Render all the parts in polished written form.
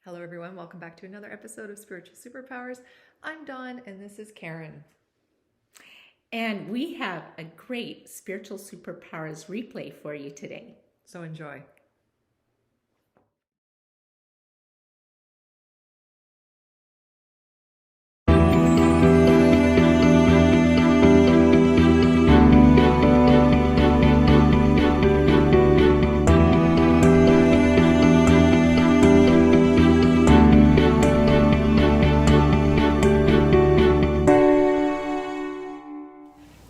Hello everyone, welcome back to another episode of Spiritual Superpowers. I'm Dawn and this is Karen. And we have a great Spiritual Superpowers replay for you today. So enjoy.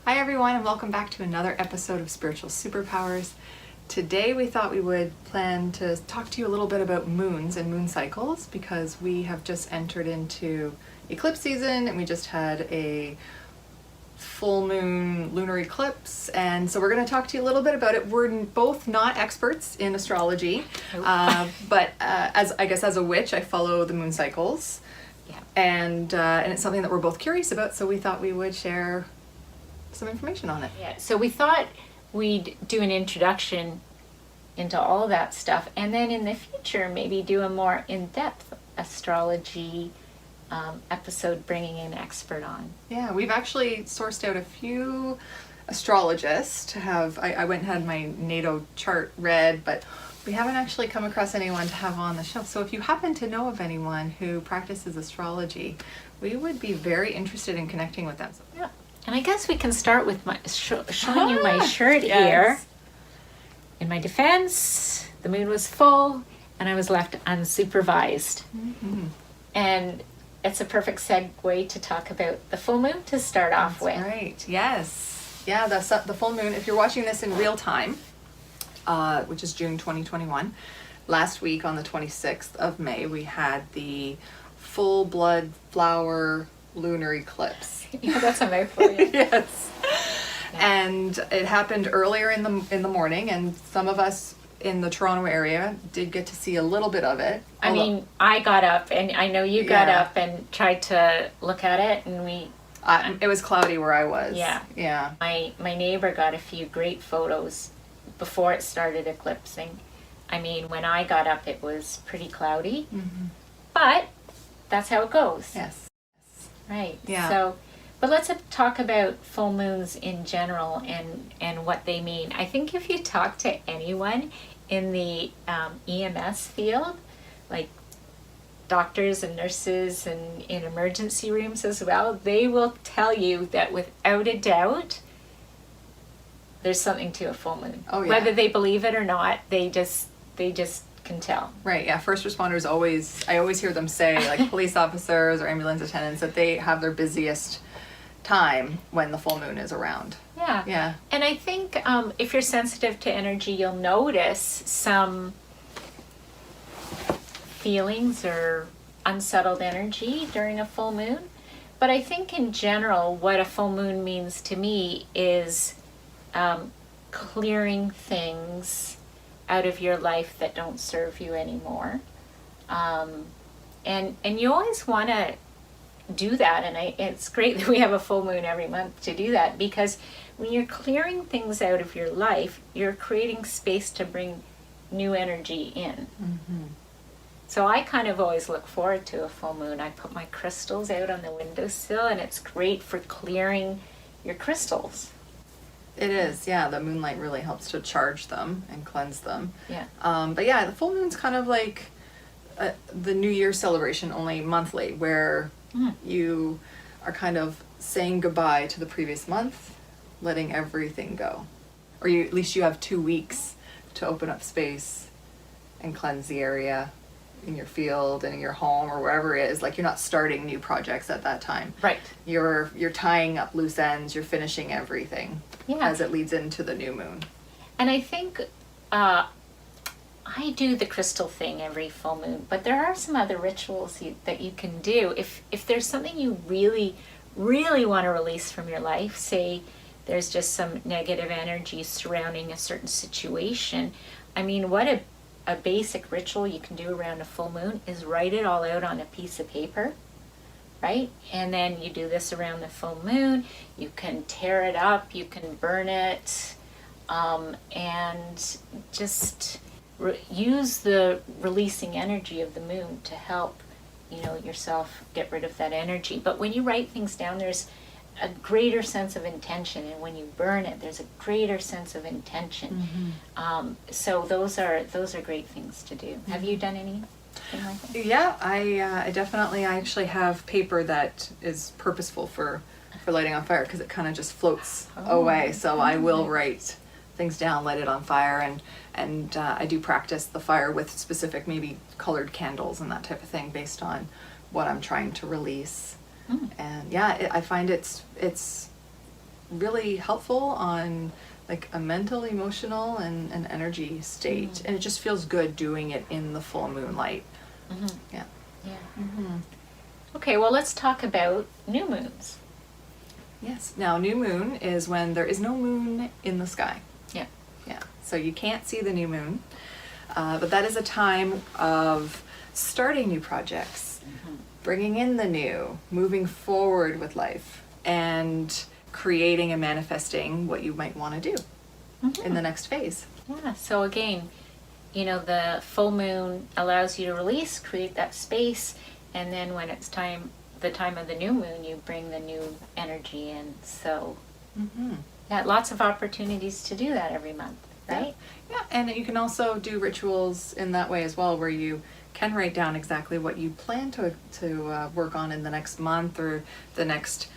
Hi everyone and welcome back to another episode of Spiritual Superpowers. Today we thought we would plan to talk to you a little bit about moons and moon cycles because we have just entered into eclipse season and we just had a full moon lunar eclipse, and so we're going to talk to you a little bit about it. We're both not experts in astrology, but as a witch I follow the moon cycles. Yeah. And it's something that we're both curious about, so we thought we would share some information on it. Yeah. So we thought we'd do an introduction into all that stuff, and then in the future maybe do a more in-depth astrology episode, bringing an expert on. Yeah, we've actually sourced out a few astrologists to have. I went and had my natal chart read, but we haven't actually come across anyone to have on the show. So if you happen to know of anyone who practices astrology, we would be very interested in connecting with them. Yeah. And I guess we can start with my showing you my shirt here. In my defense, the moon was full and I was left unsupervised. Mm-hmm. And it's a perfect segue to talk about the full moon to start off with. Right, yes. Yeah, the full moon, if you're watching this in real time, which is June 2021, last week on the 26th of May, we had the full blood flower lunar eclipse. Yeah, that's a mouthful. Yeah. Yes. Yeah. And it happened earlier in the morning, and some of us in the Toronto area did get to see a little bit of it. I mean, I got up, and I know you got up and tried to look at it, and it was cloudy where I was. Yeah. Yeah. My neighbor got a few great photos before it started eclipsing. I mean, when I got up, it was pretty cloudy, but that's how it goes. Yes. Right. Yeah. So, but let's talk about full moons in general and what they mean. I think if you talk to anyone in the EMS field, like doctors and nurses and in emergency rooms as well, they will tell you that without a doubt, there's something to a full moon. Oh, yeah. Whether they believe it or not, they just can tell. Right, yeah. First responders I always hear them say, like police officers or ambulance attendants, that they have their busiest time when the full moon is around. Yeah. Yeah. And I think if you're sensitive to energy, you'll notice some feelings or unsettled energy during a full moon. But I think in general, what a full moon means to me is clearing things out of your life that don't serve you anymore. And you always want to do that, and it's great that we have a full moon every month to do that, because when you're clearing things out of your life, you're creating space to bring new energy in. Mm-hmm. So I kind of always look forward to a full moon. I put my crystals out on the windowsill, and it's great for clearing your crystals. It is, yeah. The moonlight really helps to charge them and cleanse them. Yeah. But yeah, the full moon's kind of like the New Year celebration, only monthly, where you are kind of saying goodbye to the previous month, letting everything go. Or at least you have 2 weeks to open up space and cleanse the area in your field and in your home or wherever it is. Like, you're not starting new projects at that time. Right. You're tying up loose ends, you're finishing everything as it leads into the new moon. And I think I do the crystal thing every full moon, but there are some other rituals that you can do. If there's something you really, really want to release from your life, say there's just some negative energy surrounding a certain situation, I mean, what a basic ritual you can do around a full moon is write it all out on a piece of paper, right? And then you do this around the full moon. You can tear it up, you can burn it, and just use the releasing energy of the moon to help, yourself get rid of that energy. But when you write things down, there's a greater sense of intention, and when you burn it, there's a greater sense of intention. So those are great things to do. Have you done anything like that? Yeah, I definitely. I actually have paper that is purposeful for lighting on fire, because it kind of just floats away. So I will write things down, light it on fire, and I do practice the fire with specific, maybe colored candles and that type of thing, based on what I'm trying to release. And yeah, I find it's really helpful on like a mental, emotional, and an energy state, and it just feels good doing it in the full moonlight. Yeah. Okay, well, let's talk about new moons. Yes. Now, new moon is when there is no moon in the sky. Yeah. So you can't see the new moon, but that is a time of starting new projects, bringing in the new, moving forward with life, and creating and manifesting what you might want to do in the next phase. Yeah, so again, the full moon allows you to release, create that space, and then when it's the time of the new moon, you bring the new energy in. So, yeah, lots of opportunities to do that every month, right? Yeah, and you can also do rituals in that way as well, where you can write down exactly what you plan to work on in the next month or the next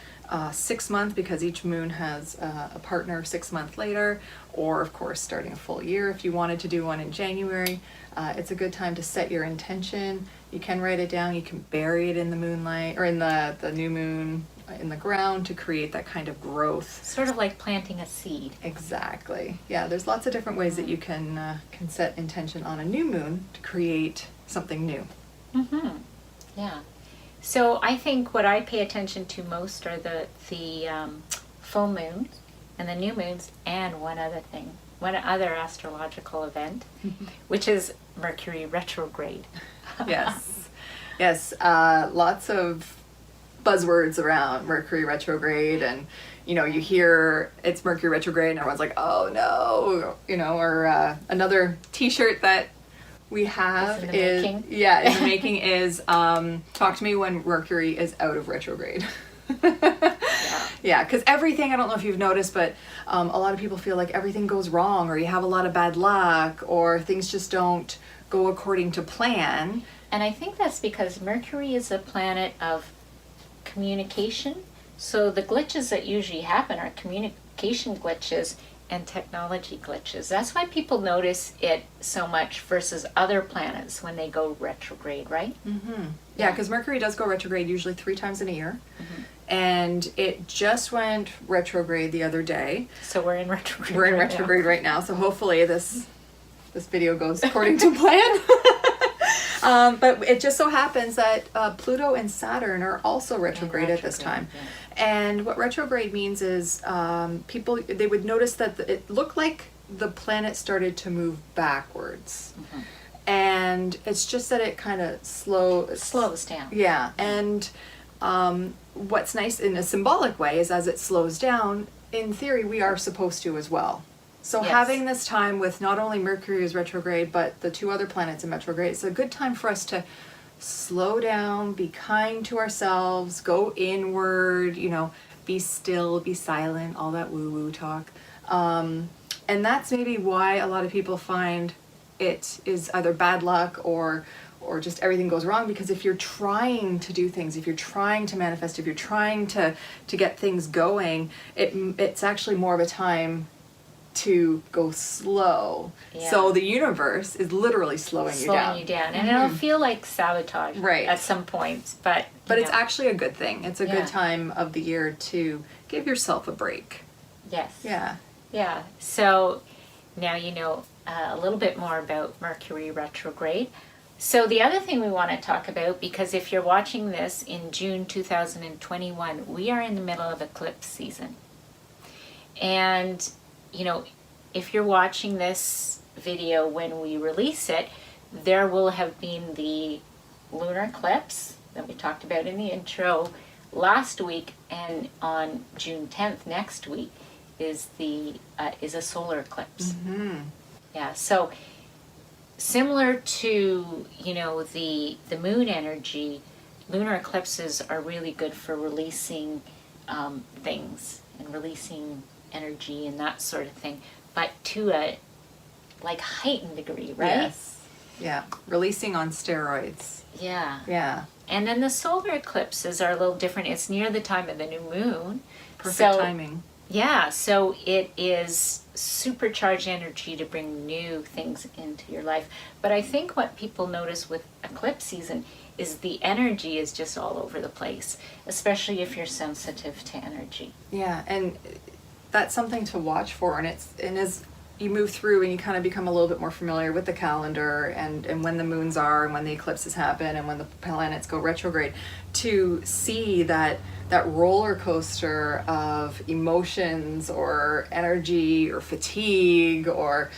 6 months, because each moon has a partner 6 months later, or of course starting a full year if you wanted to do one in January. It's a good time to set your intention. You can write it down, you can bury it in the moonlight, or in the new moon in the ground, to create that kind of growth. Sort of like planting a seed. Exactly. Yeah, there's lots of different ways that you can set intention on a new moon to create something new. Yeah. So I think what I pay attention to most are the full moons and the new moons, and one other astrological event, which is Mercury retrograde. Yes. Lots of buzzwords around Mercury retrograde, and you hear it's Mercury retrograde and everyone's like, oh no, or another t-shirt that we have in the making is talk to me when Mercury is out of retrograde. Yeah, because everything, I don't know if you've noticed, but a lot of people feel like everything goes wrong, or you have a lot of bad luck, or things just don't go according to plan. And I think that's because Mercury is a planet of communication. So the glitches that usually happen are communication glitches and technology glitches. That's why people notice it so much versus other planets when they go retrograde, right? Yeah, because Mercury does go retrograde usually 3 times in a year. And it just went retrograde the other day. So we're in retrograde. We're in retrograde right now. So hopefully this video goes according to plan. But it just so happens that Pluto and Saturn are also retrograde at this time. Yeah. And what retrograde means is they would notice that it looked like the planet started to move backwards. And it's just that it kind of slows down. Yeah. And what's nice in a symbolic way is, as it slows down, in theory, we are supposed to as well. So having this time with not only Mercury is retrograde, but the 2 other planets in retrograde, it's a good time for us to slow down, be kind to ourselves, go inward, be still, be silent, all that woo-woo talk. And that's maybe why a lot of people find it is either bad luck or just everything goes wrong, because if you're trying to do things, if you're trying to manifest, if you're trying to get things going, it's actually more of a time to go slow. So the universe is literally slowing you down. And it'll feel like sabotage at some points, but it's actually a good thing. It's a good time of the year to give yourself a break. Yeah. So now you know a little bit more about Mercury retrograde. So the other thing we want to talk about, because if you're watching this in June 2021, we are in the middle of eclipse season. And if you're watching this video when we release it, there will have been the lunar eclipse that we talked about in the intro last week, and on June 10th next week is a solar eclipse. Yeah, so similar to, you know, the moon energy, lunar eclipses are really good for releasing things and releasing energy and that sort of thing, but to a like heightened degree, right? Yes. Yeah. Releasing on steroids. Yeah. Yeah. And then the solar eclipses are a little different. It's near the time of the new moon. Perfect timing. Yeah, so it is supercharged energy to bring new things into your life. But I think what people notice with eclipse season is the energy is just all over the place, especially if you're sensitive to energy. Yeah, and that's something to watch for. And as you move through and you kind of become a little bit more familiar with the calendar and when the moons are and when the eclipses happen and when the planets go retrograde, to see that roller coaster of emotions or energy or fatigue or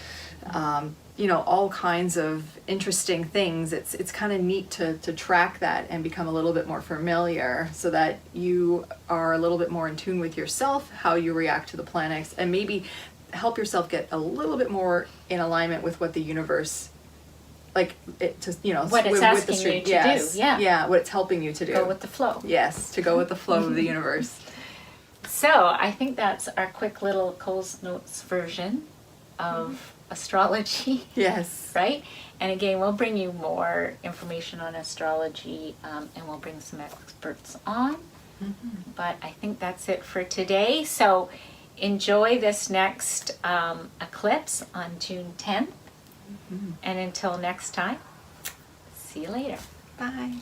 all kinds of interesting things. It's kind of neat to track that and become a little bit more familiar so that you are a little bit more in tune with yourself, how you react to the planets, and maybe help yourself get a little bit more in alignment with what the universe, what it's asking you to do. Yeah, what it's helping you to do. Go with the flow. Yes, to go with the flow of the universe. So I think that's our quick little Cole's Notes version of astrology. Yes. Right? And again, we'll bring you more information on astrology, and we'll bring some experts on. Mm-hmm. But I think that's it for today. So enjoy this next eclipse on June 10th. Mm-hmm. And until next time, see you later. Bye.